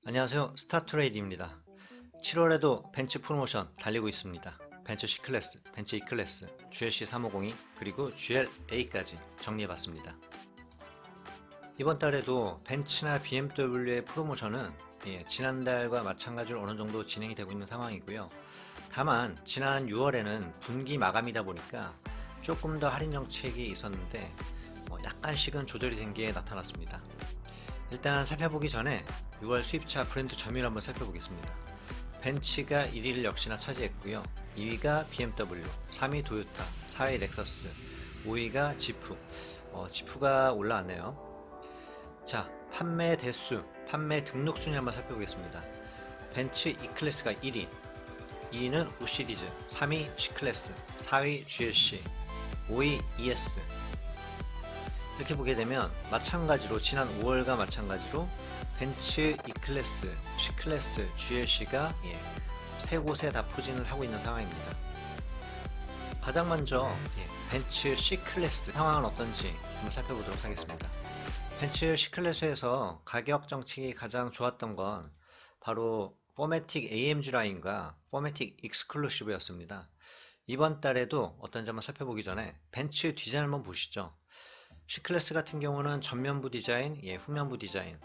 안녕하세요. 스타트레이드입니다. 7월에도 벤츠 프로모션 달리고 있습니다. 벤츠 C클래스, 벤츠 E클래스, GLC 350이 그리고 GLA까지 정리해봤습니다. 이번 달에도 벤츠나 BMW의 프로모션은 지난달과 마찬가지로 어느 정도 진행이 되고 있는 상황이고요. 다만 지난 6월에는 분기 마감이다 보니까 조금 더 할인 정책이 있었는데 약간씩은 조절이 된 게 나타났습니다. 일단 살펴보기 전에 6월 수입차 브랜드 점유율 한번 살펴보겠습니다. 벤츠가 1위를 역시나 차지했고요. 2위가 BMW, 3위 도요타, 4위 렉서스, 5위가 지프. 지프가 올라왔네요. 자, 판매 대수, 판매 등록 순위 한번 살펴보겠습니다. 벤츠 E클래스가 1위, 2위는 U 시리즈, 3위 C클래스, 4위 GLC, 5위 ES. 이렇게 보게 되면 마찬가지로 지난 5월과 마찬가지로 벤츠 E클래스, C클래스, GLC가 세 곳에 다 포진을 하고 있는 상황입니다. 가장 먼저 벤츠 C클래스 상황은 어떤지 한번 살펴보도록 하겠습니다. 벤츠 C클래스에서 가격 정책이 가장 좋았던 건 바로 포매틱 AMG 라인과 포매틱 익스클루시브였습니다. 이번 달에도 어떤지 한번 살펴보기 전에 벤츠 디자인 한번 보시죠. C클래스 같은 경우는 전면부 디자인, 후면부 디자인,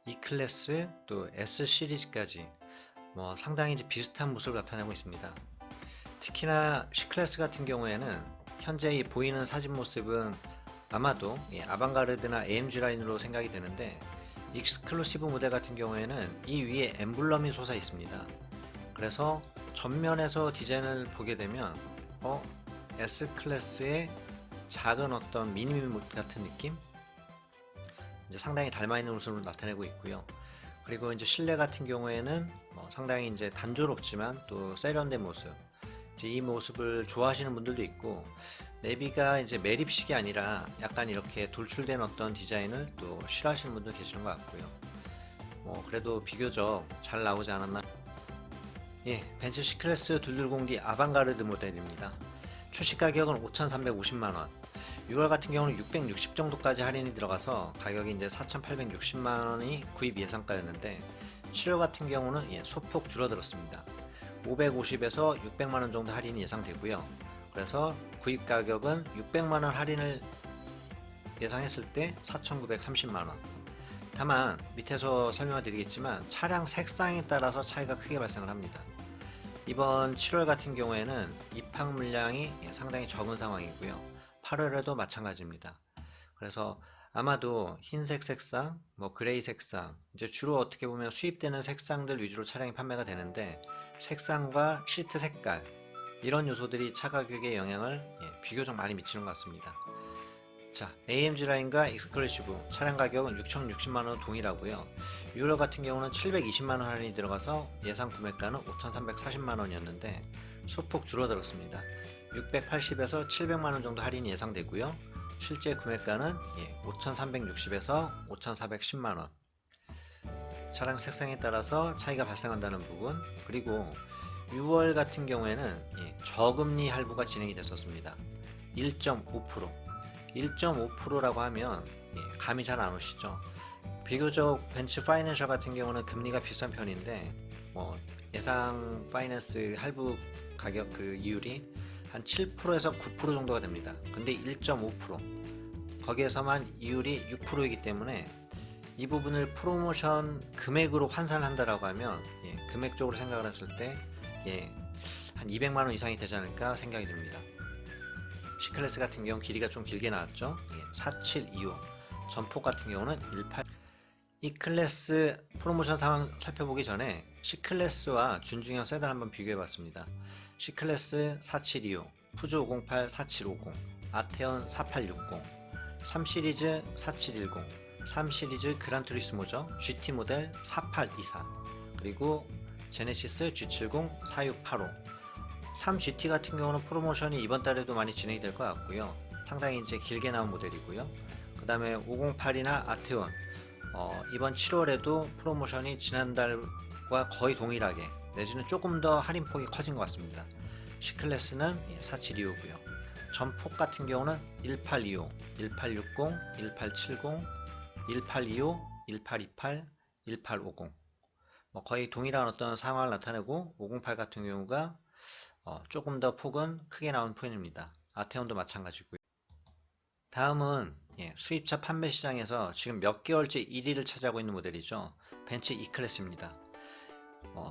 E클래스 또 S 시리즈까지 상당히 이제 비슷한 모습을 나타내고 있습니다. 특히나 C클래스 같은 경우에는 현재 이 보이는 사진 모습은 아마도 아방가르드나 AMG 라인으로 생각이 되는데 익스클루시브 모델 같은 경우에는 이 위에 엠블럼이 솟아 있습니다. 그래서 전면에서 디자인을 보게 되면 S클래스의 작은 어떤 미니 같은 느낌? 이제 상당히 닮아 있는 모습을 나타내고 있고요. 그리고 이제 실내 같은 경우에는 상당히 이제 단조롭지만 또 세련된 모습. 이제 이 모습을 좋아하시는 분들도 있고, 내비가 이제 매립식이 아니라 약간 이렇게 돌출된 어떤 디자인을 또 싫어하시는 분도 계시는 것 같고요. 그래도 비교적 잘 나오지 않았나. 벤츠 C클래스 220D 아방가르드 모델입니다. 출시 가격은 5,350만원. 6월 같은 경우는 660 정도까지 할인이 들어가서 가격이 이제 4,860만원이 구입 예상가였는데 7월 같은 경우는 소폭 줄어들었습니다. 550에서 600만원 정도 할인이 예상되고요. 그래서 구입 가격은 600만원 할인을 예상했을 때 4,930만원. 다만 밑에서 설명을 드리겠지만 차량 색상에 따라서 차이가 크게 발생을 합니다. 이번 7월 같은 경우에는 입항 물량이 상당히 적은 상황이고요. 8월에도 마찬가지입니다. 그래서 아마도 흰색 색상, 그레이 색상, 이제 주로 어떻게 보면 수입되는 색상들 위주로 차량이 판매가 되는데 색상과 시트 색깔 이런 요소들이 차 가격에 영향을 비교적 많이 미치는 것 같습니다. 자, AMG 라인과 익스클루시브 차량 가격은 6,060만원 동일하고요. 6월 같은 경우는 720만원 할인이 들어가서 예상 구매가는 5,340만원이었는데 소폭 줄어들었습니다. 680에서 700만원 정도 할인이 예상되고요. 실제 구매가는 5,360에서 5,410만원. 차량 색상에 따라서 차이가 발생한다는 부분, 그리고 6월 같은 경우에는 저금리 할부가 진행이 됐었습니다. 1.5%. 1.5%라고 하면 감이 잘 안 오시죠. 비교적 벤츠 파이낸셜 같은 경우는 금리가 비싼 편인데 예상 파이낸스 할부 가격 그 이율이 한 7%에서 9% 정도가 됩니다. 근데 1.5% 거기에서만 이율이 6%이기 때문에 이 부분을 프로모션 금액으로 환산을 한다라고 하면 금액적으로 생각을 했을 때 한 200만원 이상이 되지 않을까 생각이 듭니다. C클래스 같은 경우는 길이가 좀 길게 나왔죠. 4725. 전폭 같은 경우는 18. E클래스 프로모션 상황 살펴보기 전에 C클래스와 준중형 세단 한번 비교해봤습니다. C클래스 4725, 푸조 508 4750, 아테온 4860, 3시리즈 4710, 3시리즈 그란투리스모죠. GT 모델 4824, 그리고 제네시스 G70 4685. 3GT 같은 경우는 프로모션이 이번 달에도 많이 진행이 될 것 같고요. 상당히 이제 길게 나온 모델이고요. 그 다음에 508이나 아테온 이번 7월에도 프로모션이 지난달과 거의 동일하게 내지는 조금 더 할인폭이 커진 것 같습니다. C클래스는 4725고요. 전폭 같은 경우는 1825, 1860, 1870, 1825, 1828, 1850. 거의 동일한 어떤 상황을 나타내고 508 같은 경우가 조금 더 폭은 크게 나온 편입니다. 아테온도 마찬가지고요. 다음은 수입차 판매 시장에서 지금 몇 개월째 1위를 차지하고 있는 모델이죠. 벤츠 E클래스입니다.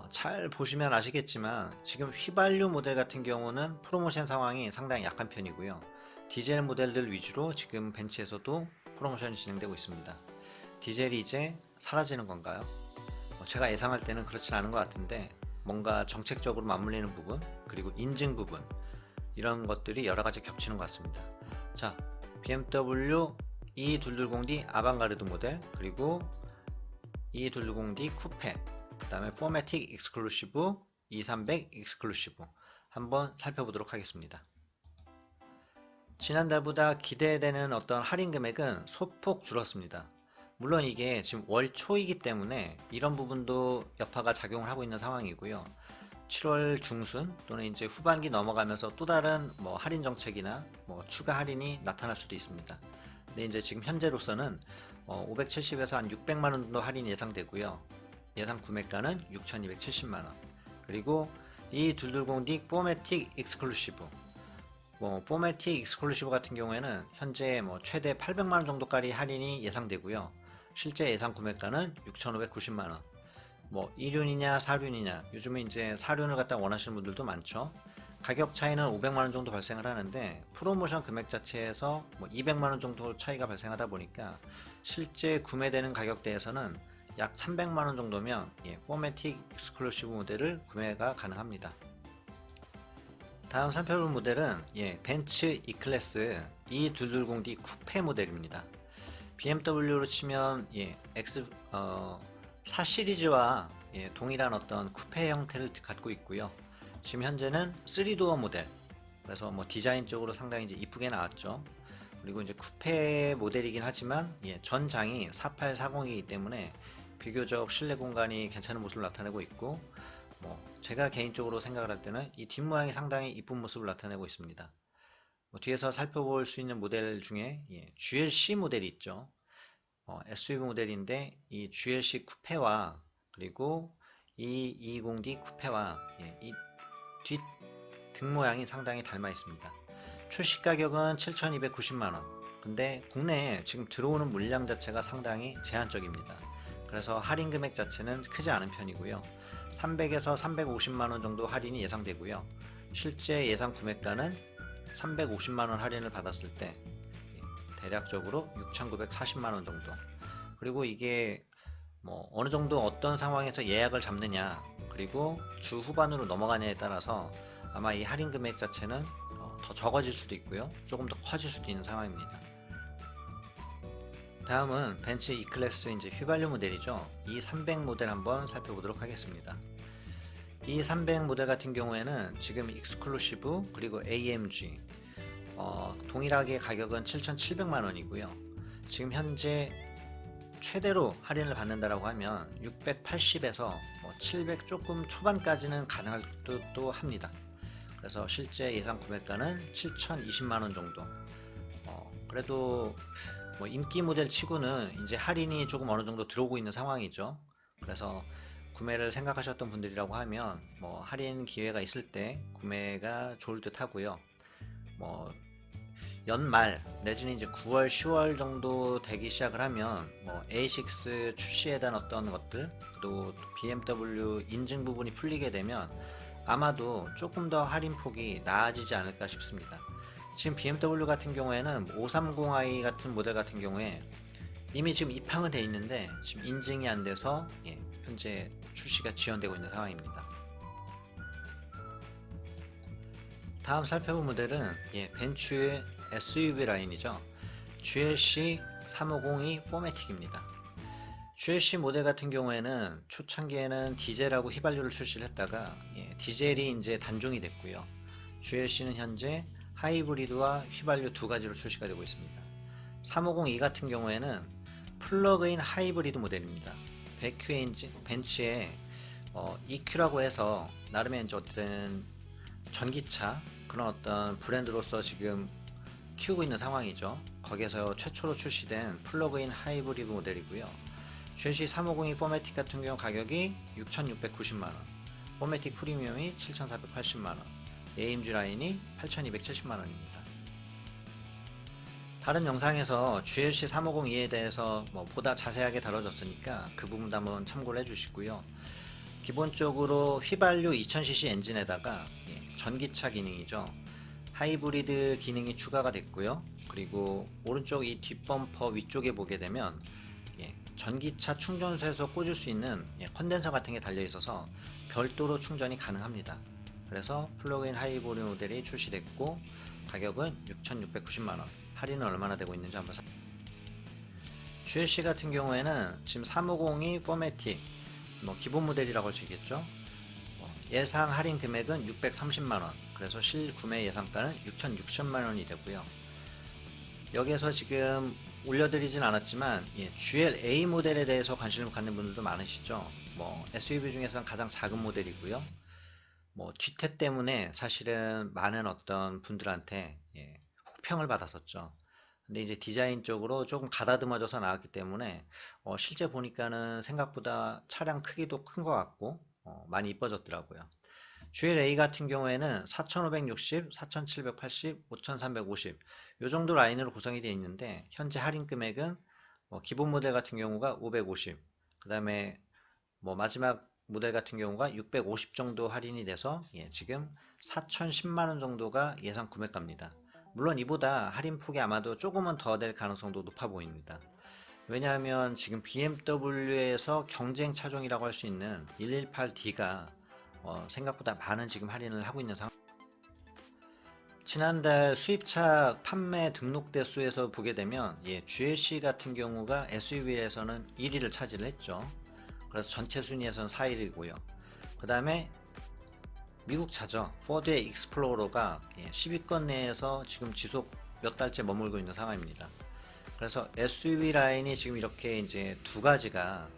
잘 보시면 아시겠지만 지금 휘발유 모델 같은 경우는 프로모션 상황이 상당히 약한 편이고요. 디젤 모델들 위주로 지금 벤츠에서도 프로모션이 진행되고 있습니다. 디젤이 이제 사라지는 건가요? 제가 예상할 때는 그렇진 않은 것 같은데 뭔가 정책적으로 맞물리는 부분 그리고 인증 부분 이런 것들이 여러 가지 겹치는 것 같습니다. 자, BMW E220D 아방가르드 모델 그리고 E220D 쿠페 그 다음에 포매틱 익스클루시브 2300 익스클루시브 한번 살펴보도록 하겠습니다. 지난달보다 기대되는 어떤 할인 금액은 소폭 줄었습니다. 물론 이게 지금 월 초이기 때문에 이런 부분도 여파가 작용을 하고 있는 상황이고요. 7월 중순 또는 이제 후반기 넘어가면서 또 다른 할인 정책이나 추가 할인이 나타날 수도 있습니다. 근데 이제 지금 현재로서는 570에서 한 600만 원 정도 할인이 예상되고요. 예상 구매가는 6,270만 원. 그리고 이 220D 포매틱 익스클루시브 포매틱 익스클루시브 같은 경우에는 현재 최대 800만 원 정도까지 할인이 예상되고요. 실제 예상 구매가는 6,590만 원. 2륜이냐 4륜이냐 요즘에 이제 4륜을 갖다 원하시는 분들도 많죠. 가격 차이는 500만 원 정도 발생을 하는데 프로모션 금액 자체에서 200만 원 정도 차이가 발생하다 보니까 실제 구매되는 가격대에서는 약 300만 원 정도면 포매틱 익스클루시브 모델을 구매가 가능합니다. 다음 살펴볼 모델은 벤츠 E클래스 E220D 쿠페 모델입니다. BMW로 치면 X4 시리즈와 동일한 어떤 쿠페 형태를 갖고 있고요. 지금 현재는 3도어 모델, 그래서 디자인적으로 상당히 이제 이쁘게 나왔죠. 그리고 이제 쿠페 모델이긴 하지만 전장이 4840이기 때문에 비교적 실내 공간이 괜찮은 모습을 나타내고 있고, 제가 개인적으로 생각을 할 때는 이 뒷모양이 상당히 이쁜 모습을 나타내고 있습니다. 뒤에서 살펴볼 수 있는 모델 중에 GLC 모델이 있죠. SUV 모델인데 이 GLC 쿠페와 그리고 이 220D 쿠페와 이 뒷 등 모양이 상당히 닮아 있습니다. 출시 가격은 7,290만원. 근데 국내에 지금 들어오는 물량 자체가 상당히 제한적입니다. 그래서 할인 금액 자체는 크지 않은 편이고요. 300에서 350만원 정도 할인이 예상되고요. 실제 예상 구매가는 350만원 할인을 받았을 때 대략적으로 6,940만원 정도. 그리고 이게 어느 정도 어떤 상황에서 예약을 잡느냐 그리고 주 후반으로 넘어가냐에 따라서 아마 이 할인 금액 자체는 더 적어질 수도 있고요. 조금 더 커질 수도 있는 상황입니다. 다음은 벤츠 E클래스 이제 휘발유 모델이죠. E300 모델 한번 살펴보도록 하겠습니다. E300 모델 같은 경우에는 지금 익스클루시브 그리고 AMG 동일하게 가격은 7,700만원이고요. 지금 현재 최대로 할인을 받는다라고 하면 680에서 700 조금 초반까지는 가능할 듯도 합니다. 그래서 실제 예상 구매가는 7,020만원 정도. 그래도 인기 모델 치고는 이제 할인이 조금 어느 정도 들어오고 있는 상황이죠. 그래서 구매를 생각하셨던 분들이라고 하면 할인 기회가 있을 때 구매가 좋을 듯 하고요. 연말 내지는 이제 9월, 10월 정도 되기 시작을 하면 A6 출시에 대한 어떤 것들 또 BMW 인증 부분이 풀리게 되면 아마도 조금 더 할인 폭이 나아지지 않을까 싶습니다. 지금 BMW 같은 경우에는 530i 같은 모델 같은 경우에 이미 지금 입항은 돼 있는데 지금 인증이 안 돼서 현재 출시가 지연되고 있는 상황입니다. 다음 살펴볼 모델은 벤츠의 SUV 라인이죠. GLC 3502 포매틱입니다. GLC 모델 같은 경우에는 초창기에는 디젤하고 휘발유를 출시를 했다가 디젤이 이제 단종이 됐고요. GLC는 현재 하이브리드와 휘발유 두 가지로 출시가 되고 있습니다. 3502 같은 경우에는 플러그인 하이브리드 모델입니다. 벤츠의 EQ라고 해서 나름의 이제 어떤 전기차 그런 어떤 브랜드로서 지금 키우고 있는 상황이죠. 거기에서 최초로 출시된 플러그인 하이브리드 모델이고요. GLC 350이 포매틱 같은 경우 가격이 6,690만원, 포매틱 프리미엄이 7,480만원, AMG 라인이 8,270만원입니다. 다른 영상에서 GLC 350E에 대해서 보다 자세하게 다뤄졌으니까 그 부분도 한번 참고를 해주시고요. 기본적으로 휘발유 2000cc 엔진에다가 전기차 기능이죠. 하이브리드 기능이 추가가 됐고요. 그리고 오른쪽 이 뒷범퍼 위쪽에 보게 되면 전기차 충전소에서 꽂을 수 있는 컨덴서 같은 게 달려 있어서 별도로 충전이 가능합니다. 그래서 플러그인 하이브리드 모델이 출시됐고 가격은 6,690만원, 할인은 얼마나 되고 있는지 한번 GLC 같은 경우에는 지금 350이 포매틱 기본 모델이라고 할 수 있겠죠. 예상 할인 금액은 630만원, 그래서 실구매 예상가는 6,600만원이 되고요. 여기에서 지금 올려드리진 않았지만 GLA 모델에 대해서 관심을 갖는 분들도 많으시죠. SUV 중에서는 가장 작은 모델이고요. 뒤태 때문에 사실은 많은 어떤 분들한테 혹평을 받았었죠. 근데 이제 디자인적으로 조금 가다듬어져서 나왔기 때문에 실제 보니까는 생각보다 차량 크기도 큰 것 같고 많이 이뻐졌더라고요. GLA 같은 경우에는 4560, 4780, 5350 이 정도 라인으로 구성이 되어 있는데 현재 할인 금액은 기본 모델 같은 경우가 550, 그 다음에 마지막 모델 같은 경우가 650 정도 할인이 돼서 지금 4010만원 정도가 예상 구매가입니다. 물론 이보다 할인 폭이 아마도 조금은 더 될 가능성도 높아 보입니다. 왜냐하면 지금 BMW에서 경쟁 차종이라고 할 수 있는 118D가 생각보다 많은 지금 할인을 하고 있는 상황. 지난달 수입차 판매 등록대 수에서 보게 되면 GLC 같은 경우가 SUV에서는 1위를 차지를 했죠. 그래서 전체 순위에서는 4위이고요. 그 다음에 미국 차죠. 포드의 익스플로러가 10위권 내에서 지금 지속 몇 달째 머물고 있는 상황입니다. 그래서 SUV 라인이 지금 이렇게 이제 두 가지가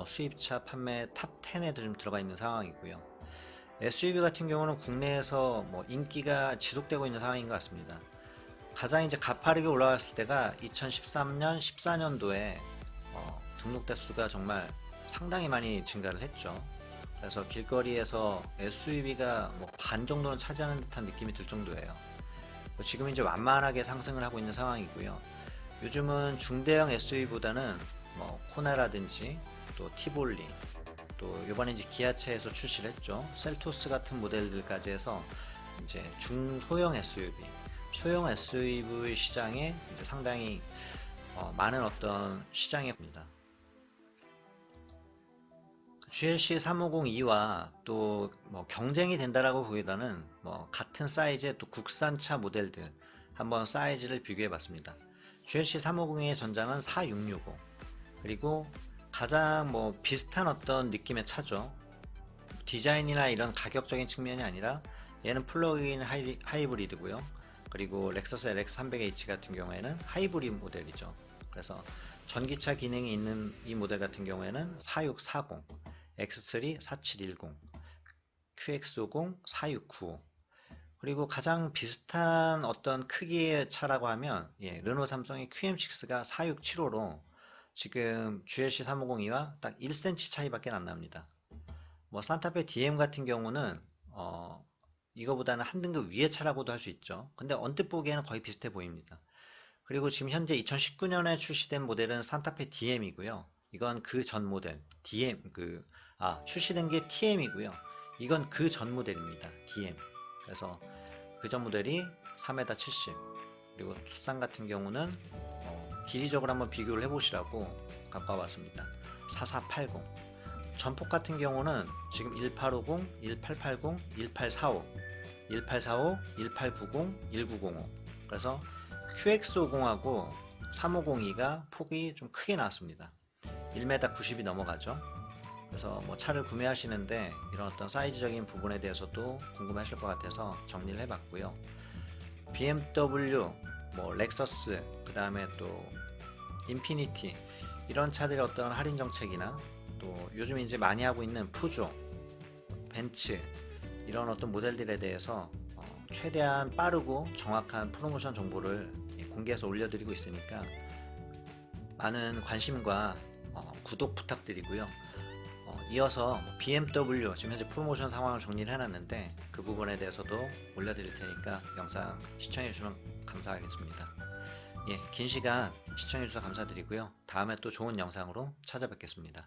수입차 판매 탑 10에도 좀 들어가 있는 상황이고요. SUV 같은 경우는 국내에서 인기가 지속되고 있는 상황인 것 같습니다. 가장 이제 가파르게 올라갔을 때가 2013년, 14년도에 등록대 수가 정말 상당히 많이 증가를 했죠. 그래서 길거리에서 SUV가 반 정도는 차지하는 듯한 느낌이 들 정도예요. 지금 이제 완만하게 상승을 하고 있는 상황이고요. 요즘은 중대형 SUV보다는 코나라든지 또 티볼리, 또 이번에 이제 기아차에서 출시를 했죠. 셀토스 같은 모델들까지 해서 이제 중소형 SUV, 소형 SUV 시장에 이제 상당히 많은 어떤 시장이 입니다. GLC 350E와 또 경쟁이 된다라고 보기보다는 같은 사이즈의 또 국산차 모델들 한번 사이즈를 비교해 봤습니다. GLC 350의 전장은 4660, 그리고 가장 비슷한 어떤 느낌의 차죠. 디자인이나 이런 가격적인 측면이 아니라 얘는 플러그인 하이브리드고요. 그리고 렉서스 LX300H 같은 경우에는 하이브리드 모델이죠. 그래서 전기차 기능이 있는 이 모델 같은 경우에는 4640, X3 4710, QX50 4695, 그리고 가장 비슷한 어떤 크기의 차라고 하면 르노 삼성의 QM6가 4675로 지금 GLC 350E와 딱 1cm 차이밖에 안 납니다. 산타페 DM 같은 경우는 이거보다는 한 등급 위의 차라고도 할 수 있죠. 근데 언뜻 보기에는 거의 비슷해 보입니다. 그리고 지금 현재 2019년에 출시된 모델은 산타페 DM이고요. 이건 그 전 모델 DM 출시된 게 TM이고요. 이건 그 전 모델입니다. DM. 그래서 그 전 모델이 3m 70. 그리고 투싼 같은 경우는 길이적으로 한번 비교를 해보시라고 갖고 와봤습니다. 4480. 전폭 같은 경우는 지금 1850, 1880, 1845, 1845, 1890, 1905. 그래서 QX50하고 3502가 폭이 좀 크게 나왔습니다. 1m 90이 넘어가죠. 그래서 차를 구매하시는데 이런 어떤 사이즈적인 부분에 대해서도 궁금하실 것 같아서 정리를 해봤고요. BMW, 렉서스, 그 다음에 또 인피니티 이런 차들의 어떤 할인 정책이나 또 요즘 이제 많이 하고 있는 푸조, 벤츠 이런 어떤 모델들에 대해서 최대한 빠르고 정확한 프로모션 정보를 공개해서 올려드리고 있으니까 많은 관심과 구독 부탁드리고요. 이어서 BMW 지금 현재 프로모션 상황을 정리를 해놨는데 그 부분에 대해서도 올려드릴 테니까 영상 시청해주시면 감사하겠습니다. 예, 긴 시간 시청해주셔서 감사드리고요. 다음에 또 좋은 영상으로 찾아뵙겠습니다.